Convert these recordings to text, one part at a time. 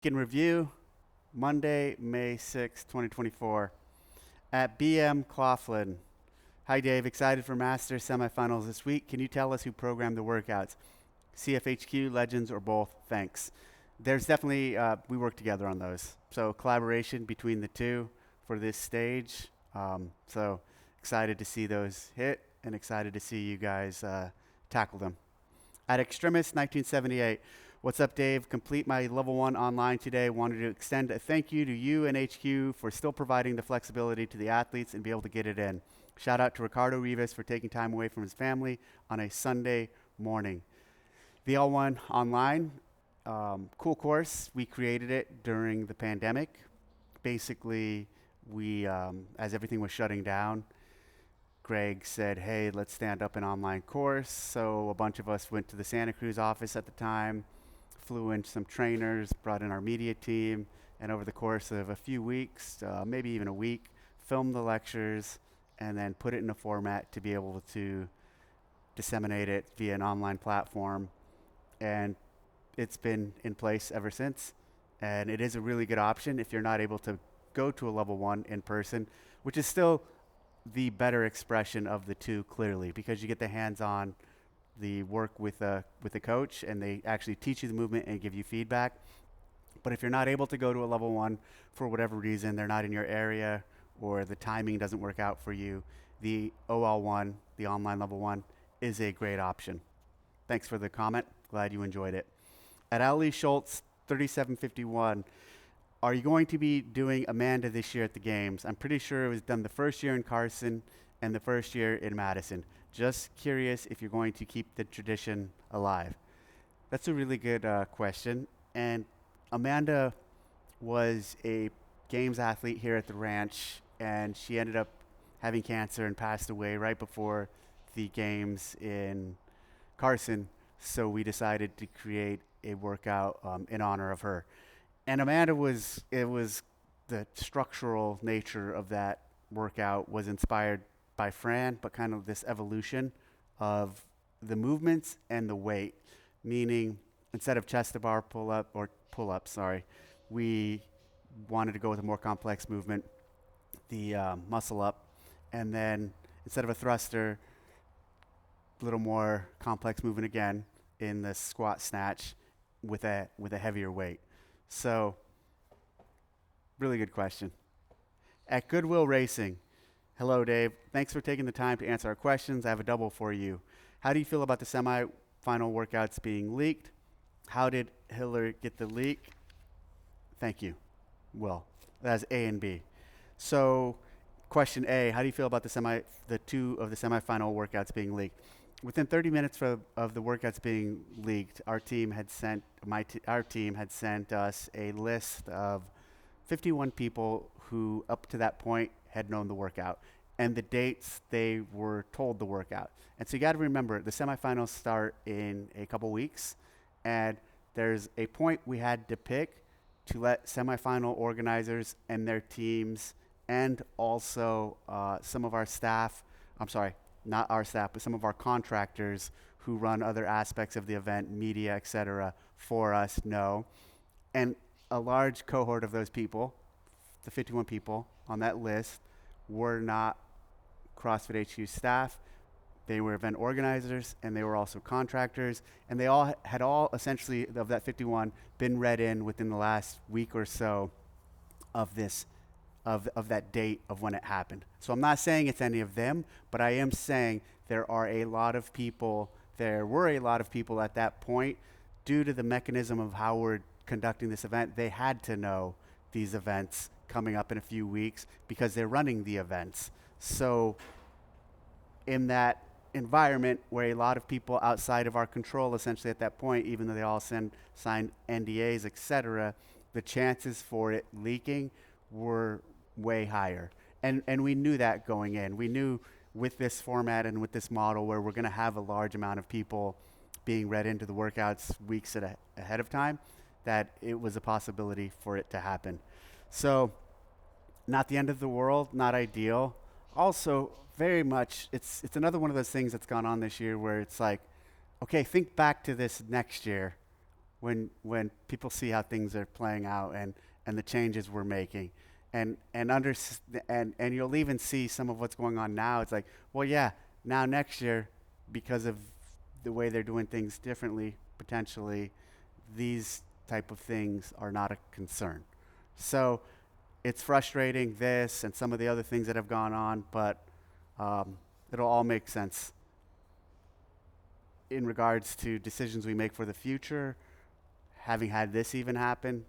In review, Monday, May 6th, 2024, at BM Claflin. Hi, Dave. Excited for Masters semifinals this week. Can you tell us who programmed the workouts? CFHQ, Legends, or both? Thanks. There's definitely, we work together on those. So, collaboration between the two for this stage. So, excited to see those hit and excited to see you guys tackle them. At Extremis 1978, what's up, Dave? Complete my level 1 online today. Wanted to extend a thank you to you and HQ for still providing the flexibility to the athletes and be able to get it in. Shout out to Ricardo Rivas for taking time away from his family on a Sunday morning. VL1 online, cool course. We created it during the pandemic. Basically, we, as everything was shutting down, Greg said, hey, let's stand up an online course. So a bunch of us went to the Santa Cruz office at the time, flew in some trainers, brought in our media team, and over the course of a few weeks, maybe even a week, filmed the lectures and then put it in a format to be able to disseminate it via an online platform. And it's been in place ever since. And it is a really good option if you're not able to go to a level 1 in person, which is still the better expression of the two, clearly, because you get the hands-on, the work with a coach, and they actually teach you the movement and give you feedback. But if you're not able to go to a level 1 for whatever reason, they're not in your area or the timing doesn't work out for you, the OL1, the online level 1, is a great option. Thanks for the comment. Glad you enjoyed it. At Ali Schultz 3751, are you going to be doing Amanda this year at the games? I'm pretty sure it was done the first year in Carson and the first year in Madison. Just curious if you're going to keep the tradition alive. That's a really good question. And Amanda was a games athlete here at the ranch, and she ended up having cancer and passed away right before the games in Carson. So we decided to create a workout in honor of her. And Amanda it was the structural nature of that workout was inspired by Fran, but kind of this evolution of the movements and the weight, meaning instead of chest to bar pull up, we wanted to go with a more complex movement, the muscle up, and then instead of a thruster, a little more complex movement again in the squat snatch with a heavier weight. So, really good question. At Goodwill Racing, hello, Dave. Thanks for taking the time to answer our questions. I have a double for you. How do you feel about the semifinal workouts being leaked? How did Hiller get the leak? Thank you. Will. That's A and B. So, question A, how do you feel about the two of the semifinal workouts being leaked? Within 30 minutes of the workouts being leaked, our team had sent us a list of 51 people who, up to that point, had known the workout and the dates they were told the workout. And so you got to remember, the semifinals start in a couple weeks, and there's a point we had to pick to let semifinal organizers and their teams, and also some of our staff. I'm sorry. Not our staff, but some of our contractors who run other aspects of the event, media, etc., for us know. And a large cohort of those people, the 51 people on that list, were not CrossFit HQ staff. They were event organizers, and they were also contractors. And they all had essentially, of that 51, been read in within the last week or so of this of that date of when it happened. So I'm not saying it's any of them, but I am saying there were a lot of people at that point, due to the mechanism of how we're conducting this event. They had to know these events coming up in a few weeks because they're running the events. So in that environment where a lot of people outside of our control, essentially at that point, even though they all signed NDAs, etc., the chances for it leaking were way higher. And we knew that going in. We knew with this format and with this model where we're going to have a large amount of people being read into the workouts weeks ahead of time, that it was a possibility for it to happen. So not the end of the world, not ideal. Also, very much, it's another one of those things that's gone on this year where it's like, okay, think back to this next year. when people see how things are playing out and the changes we're making, and you'll even see some of what's going on now. It's like, well, yeah, now next year, because of the way they're doing things differently, potentially, these type of things are not a concern. So it's frustrating, this and some of the other things that have gone on, but it'll all make sense in regards to decisions we make for the future, having had this even happen,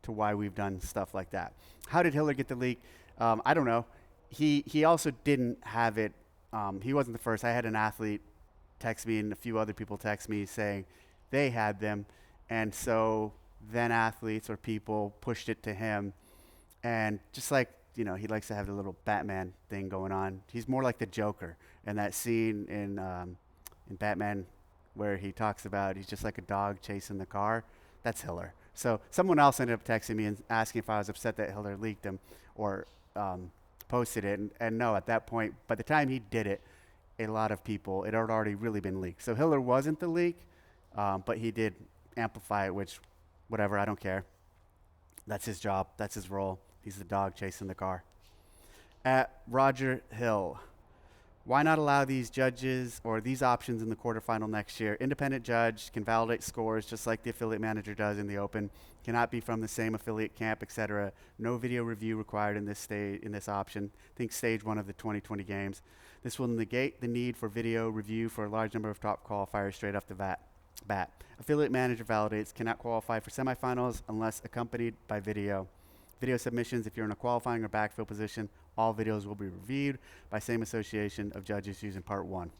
to why we've done stuff like that. How did Hiller get the leak? I don't know. He also didn't have it. He wasn't the first. I had an athlete text me and a few other people text me saying they had them, and so then athletes or people pushed it to him, and just like, he likes to have the little Batman thing going on. He's more like the Joker in that scene in Batman where he talks about he's just like a dog chasing the car. That's Hiller. So someone else ended up texting me and asking if I was upset that Hiller leaked him or posted it. And no, at that point, by the time he did it, a lot of people, it had already really been leaked. So Hiller wasn't the leak, but he did amplify it, which, whatever, I don't care. That's his job. That's his role. He's the dog chasing the car. At Roger Hill, why not allow these judges or these options in the quarterfinal next year? Independent judge can validate scores just like the affiliate manager does in the Open. Cannot be from the same affiliate camp, etc. No video review required in this option. Think stage 1 of the 2020 games. This will negate the need for video review for a large number of top qualifiers straight off the bat. Affiliate manager validates cannot qualify for semifinals unless accompanied by video. Video submissions, if you're in a qualifying or backfill position, all videos will be reviewed by same association of judges using part 1.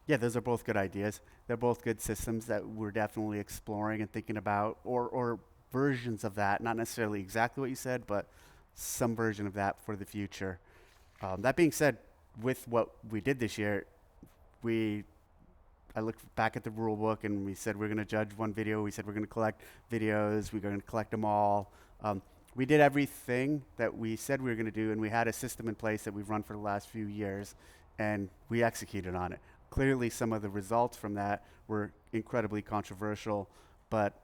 Yeah, those are both good ideas. They're both good systems that we're definitely exploring and thinking about, or versions of that, not necessarily exactly what you said, but some version of that for the future. That being said, with what we did this year, I looked back at the rule book and we said we're going to judge one video. We said we're going to collect videos. We're going to collect them all. We did everything that we said we were going to do, and we had a system in place that we've run for the last few years, and we executed on it. Clearly, some of the results from that were incredibly controversial, but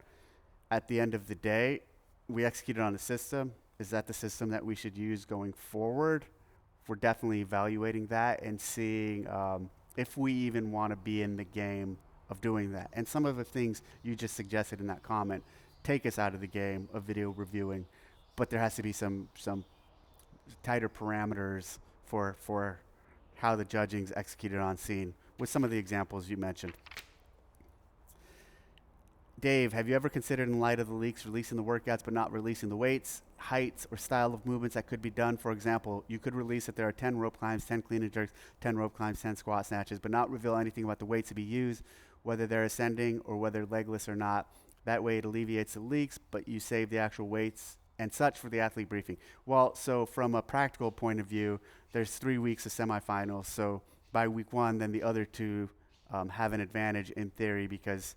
at the end of the day, we executed on a system. Is that the system that we should use going forward? We're definitely evaluating that and seeing if we even want to be in the game of doing that. And some of the things you just suggested in that comment take us out of the game of video reviewing, but there has to be some tighter parameters for how the judging's executed on scene with some of the examples you mentioned. Dave, have you ever considered, in light of the leaks, releasing the workouts but not releasing the weights, heights, or style of movements that could be done? For example, you could release that there are 10 rope climbs, 10 clean and jerks, 10 rope climbs, 10 squat snatches, but not reveal anything about the weights to be used, whether they're ascending or whether legless or not. That way it alleviates the leaks, but you save the actual weights and such for the athlete briefing. Well, so from a practical point of view, there's 3 weeks of semifinals. So by week 1, then the other 2 have an advantage in theory, because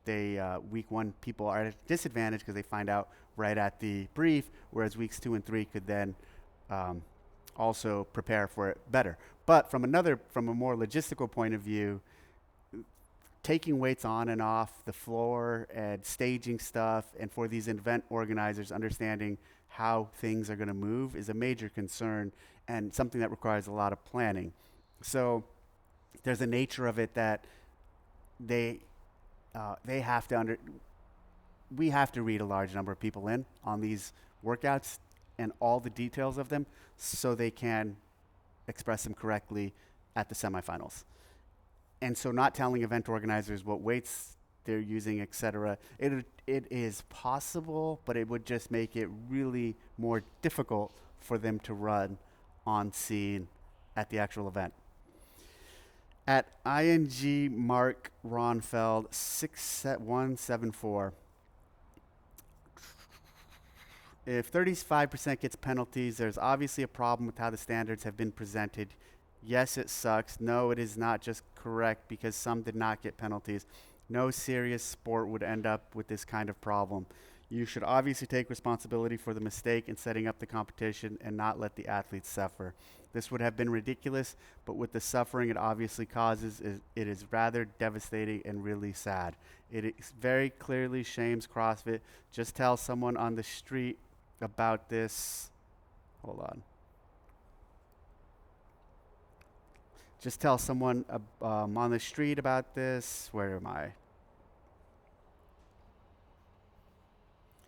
week 1 people are at a disadvantage because they find out right at the brief, whereas weeks 2 and 3 could then also prepare for it better. But from a more logistical point of view, taking weights on and off the floor and staging stuff, and for these event organizers understanding how things are going to move is a major concern and something that requires a lot of planning. So there's a nature of it that they have to we have to read a large number of people in on these workouts and all the details of them so they can express them correctly at the semifinals. And so not telling event organizers what weights they're using, etc., it is possible, but it would just make it really more difficult for them to run on scene at the actual event. At ING Mark Ronfeld 6174, if 35% gets penalties, there's obviously a problem with how the standards have been presented. Yes, it sucks. No, it is not just correct because some did not get penalties. No serious sport would end up with this kind of problem. You should obviously take responsibility for the mistake in setting up the competition and not let the athletes suffer. This would have been ridiculous, but with the suffering it obviously causes, it is rather devastating and really sad. Very clearly shames CrossFit. Just tell someone on the street about this. Hold on. Just tell someone on the street about this. Where am I?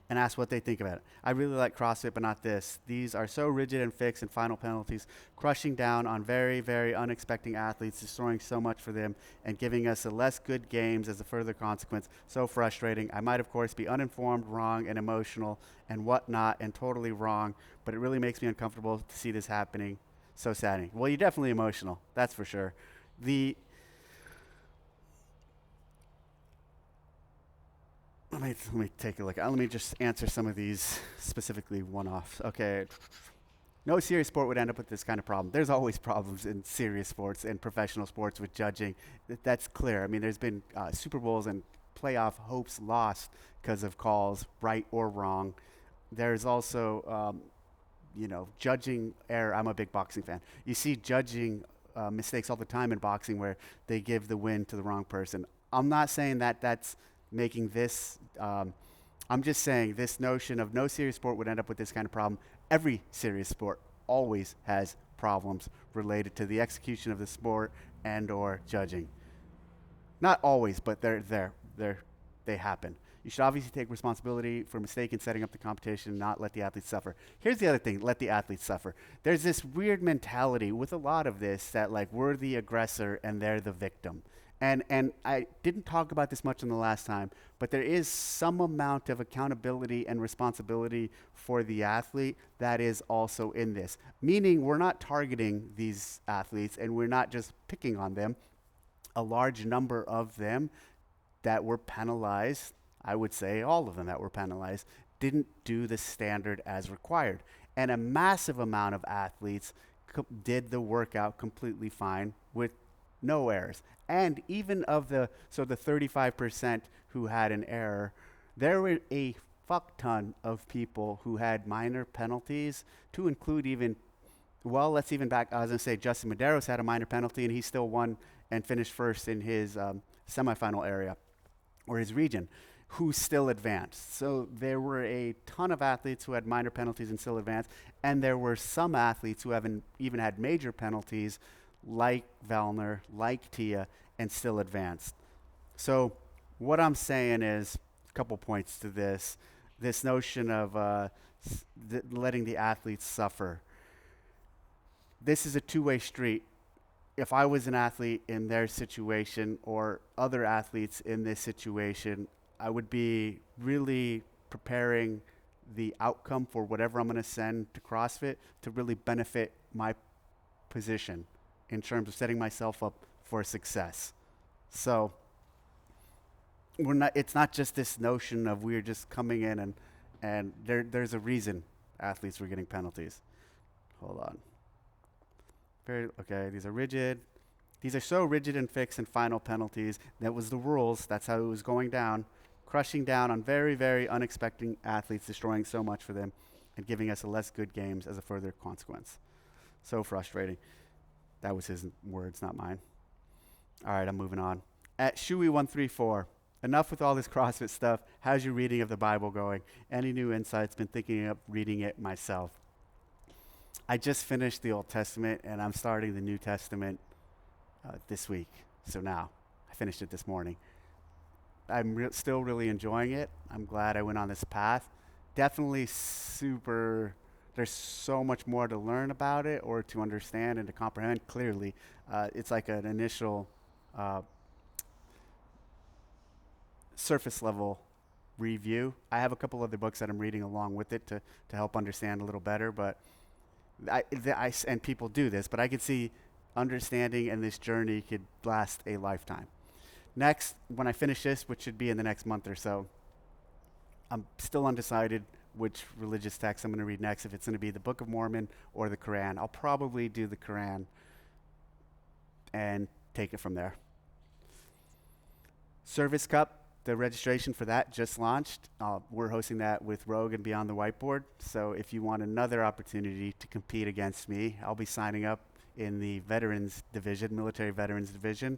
And ask what they think about it. I really like CrossFit, but not this. These are so rigid and fixed, and final penalties, crushing down on very, very unexpected athletes, destroying so much for them, and giving us a less good games as a further consequence. So frustrating. I might, of course, be uninformed, wrong, and emotional, and whatnot, and totally wrong, but it really makes me uncomfortable to see this happening. So saddening. Well, you're definitely emotional, that's for sure. Let me take a look. Let me just answer some of these specifically one-offs. Okay. No serious sport would end up with this kind of problem. There's always problems in serious sports and professional sports with judging. That's clear. I mean, there's been Super Bowls and playoff hopes lost because of calls, right or wrong. There's also, judging error. I'm a big boxing fan. You see judging mistakes all the time in boxing where they give the win to the wrong person. I'm not saying that that's making this. I'm just saying this notion of no serious sport would end up with this kind of problem. Every serious sport always has problems related to the execution of the sport and or judging. Not always, but they happen. You should obviously take responsibility for mistake in setting up the competition and not let the athletes suffer. Here's the other thing, let the athletes suffer. There's this weird mentality with a lot of this that like we're the aggressor and they're the victim. And I didn't talk about this much in the last time, but there is some amount of accountability and responsibility for the athlete that is also in this. Meaning we're not targeting these athletes and we're not just picking on them. A large number of them that were penalized, I would say all of them that were penalized, didn't do the standard as required. And a massive amount of athletes did the workout completely fine with no errors. And even of the 35% who had an error, there were a fuck ton of people who had minor penalties, to include even, well, let's even back, I was going to say Justin Medeiros had a minor penalty and he still won and finished first in his semifinal area or his region, who still advanced. So there were a ton of athletes who had minor penalties and still advanced, and there were some athletes who haven't even had major penalties like Vellner, like Tia, and still advanced. So what I'm saying is a couple points to this. This notion of letting the athletes suffer. This is a two-way street. If I was an athlete in their situation or other athletes in this situation, I would be really preparing the outcome for whatever I'm going to send to CrossFit to really benefit my position in terms of setting myself up for success. So it's not just this notion of we're just coming in and there's a reason athletes were getting penalties. Hold on. Okay, these are rigid. These are so rigid and fixed and final penalties. That was the rules. That's how it was going down. Crushing down on very, very unexpected athletes, destroying so much for them, and giving us a less good games as a further consequence. So frustrating. That was his words, not mine. All right, I'm moving on. At Shui134, enough with all this CrossFit stuff. How's your reading of the Bible going? Any new insights? Been thinking of reading it myself. I just finished the Old Testament, and I'm starting the New Testament this week. So now, I finished it this morning. I'm still really enjoying it. I'm glad I went on this path. Definitely there's so much more to learn about it or to understand and to comprehend clearly. It's like an initial surface level review. I have a couple other books that I'm reading along with it to help understand a little better, but and people do this, but I could see understanding and this journey could last a lifetime. Next, when I finish this, which should be in the next month or so, I'm still undecided which religious text I'm going to read next, if it's going to be the Book of Mormon or the Quran. I'll probably do the Quran and take it from there. Service Cup, the registration for that just launched. We're hosting that with Rogue and Beyond the Whiteboard. So if you want another opportunity to compete against me, I'll be signing up in the Veterans Division, Military Veterans Division.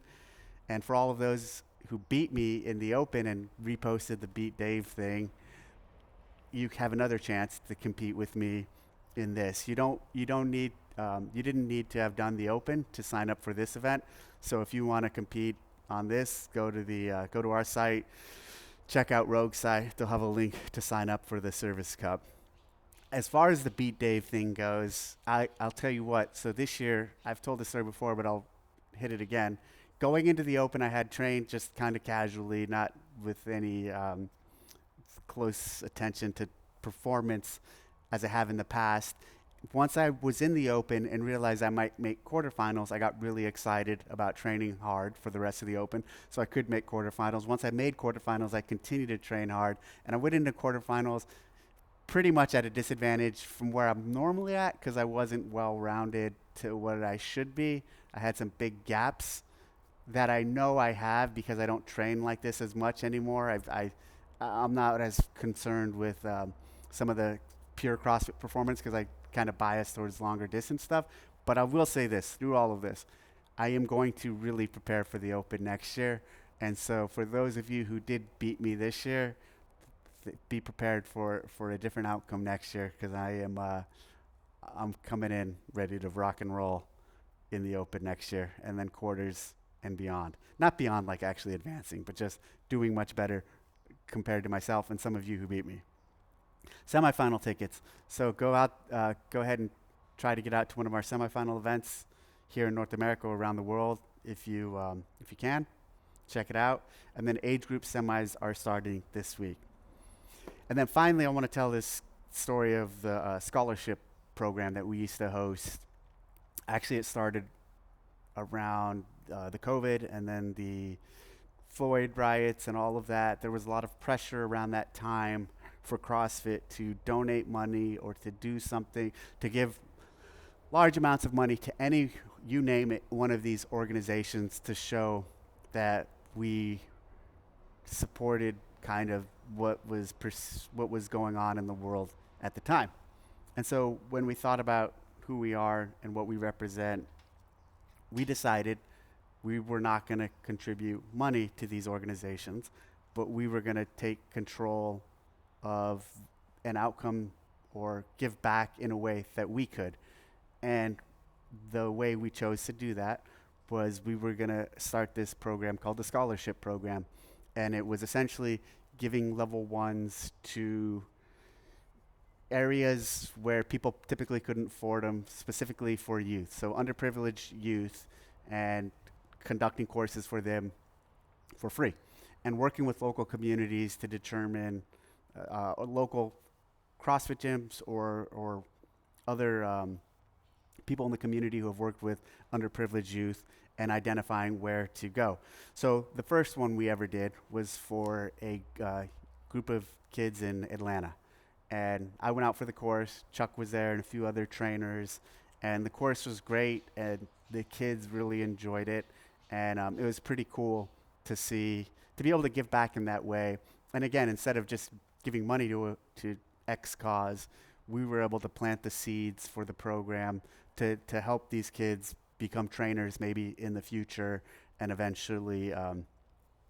And for all of those who beat me in the Open and reposted the Beat Dave thing, you have another chance to compete with me in this. You didn't need to have done the Open to sign up for this event. So if you want to compete on this, go to our site, check out Rogue's site. They'll have a link to sign up for the Service Cup. As far as the Beat Dave thing goes, I'll tell you what. So this year, I've told this story before, but I'll hit it again. Going into the Open, I had trained just kind of casually, not with any close attention to performance as I have in the past. Once I was in the Open and realized I might make quarterfinals, I got really excited about training hard for the rest of the Open so I could make quarterfinals. Once I made quarterfinals, I continued to train hard, and I went into quarterfinals pretty much at a disadvantage from where I'm normally at because I wasn't well-rounded to what I should be. I had some big gaps that I know I have because I don't train like this as much anymore. I'm not as concerned with some of the pure CrossFit performance because I kind of bias towards longer distance stuff. But I will say this, through all of this, I am going to really prepare for the Open next year. And so for those of you who did beat me this year, be prepared for a different outcome next year because I'm coming in ready to rock and roll in the Open next year and then quarters and beyond. Not beyond like actually advancing, but just doing much better compared to myself and some of you who beat me. Semifinal tickets. So go ahead and try to get out to one of our semifinal events here in North America or around the world if you can. Check it out. And then age group semis are starting this week. And then finally, I want to tell this story of the scholarship program that we used to host. Actually, it started around the COVID and then the Floyd riots and all of that. There was a lot of pressure around that time for CrossFit to donate money or to do something, to give large amounts of money to any, you name it, one of these organizations to show that we supported kind of what was going on in the world at the time. And so when we thought about who we are and what we represent, we decided we were not going to contribute money to these organizations, but we were going to take control of an outcome or give back in a way that we could. And the way we chose to do that was we were going to start this program called the Scholarship Program. And it was essentially giving level ones to areas where people typically couldn't afford them, specifically for youth. So underprivileged youth, and conducting courses for them for free. And working with local communities to determine local CrossFit gyms or other people in the community who have worked with underprivileged youth and identifying where to go. So the first one we ever did was for a group of kids in Atlanta. And I went out for the course. Chuck was there and a few other trainers. And the course was great, and the kids really enjoyed it. And it was pretty cool to be able to give back in that way. And again, instead of just giving money to X cause, we were able to plant the seeds for the program to help these kids become trainers maybe in the future and eventually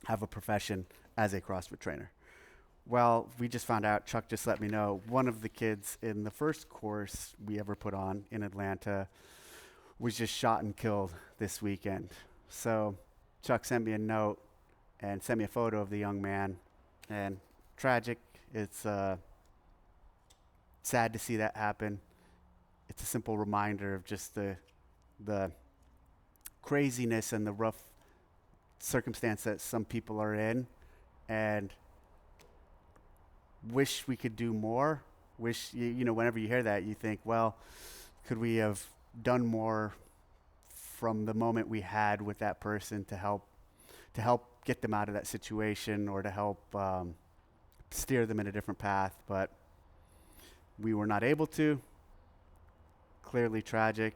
have a profession as a CrossFit trainer. Well, we just found out, Chuck just let me know, one of the kids in the first course we ever put on in Atlanta was just shot and killed this weekend. So Chuck sent me a note and sent me a photo of the young man, and tragic. It's sad to see that happen. It's a simple reminder of just the craziness and the rough circumstance that some people are in, and wish we could do more. Wish, whenever you hear that, you think, well, could we have done more from the moment we had with that person to help get them out of that situation or to help steer them in a different path, but we were not able to. Clearly tragic,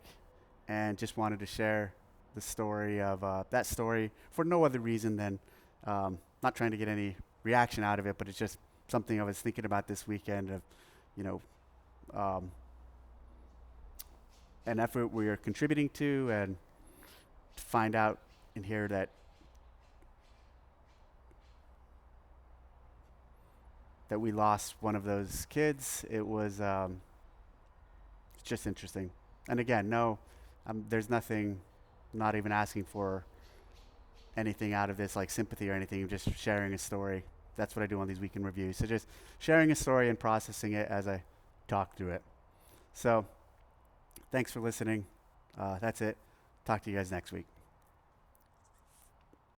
and just wanted to share the story of that story for no other reason than not trying to get any reaction out of it, but it's just something I was thinking about this weekend of, you know, an effort we are contributing to, and to find out and hear that we lost one of those kids. It was it's just interesting. And again, no, there's nothing, not even asking for anything out of this, like sympathy or anything. I'm just sharing a story. That's what I do on these weekend reviews. So just sharing a story and processing it as I talk through it. So thanks for listening. That's it. Talk to you guys next week.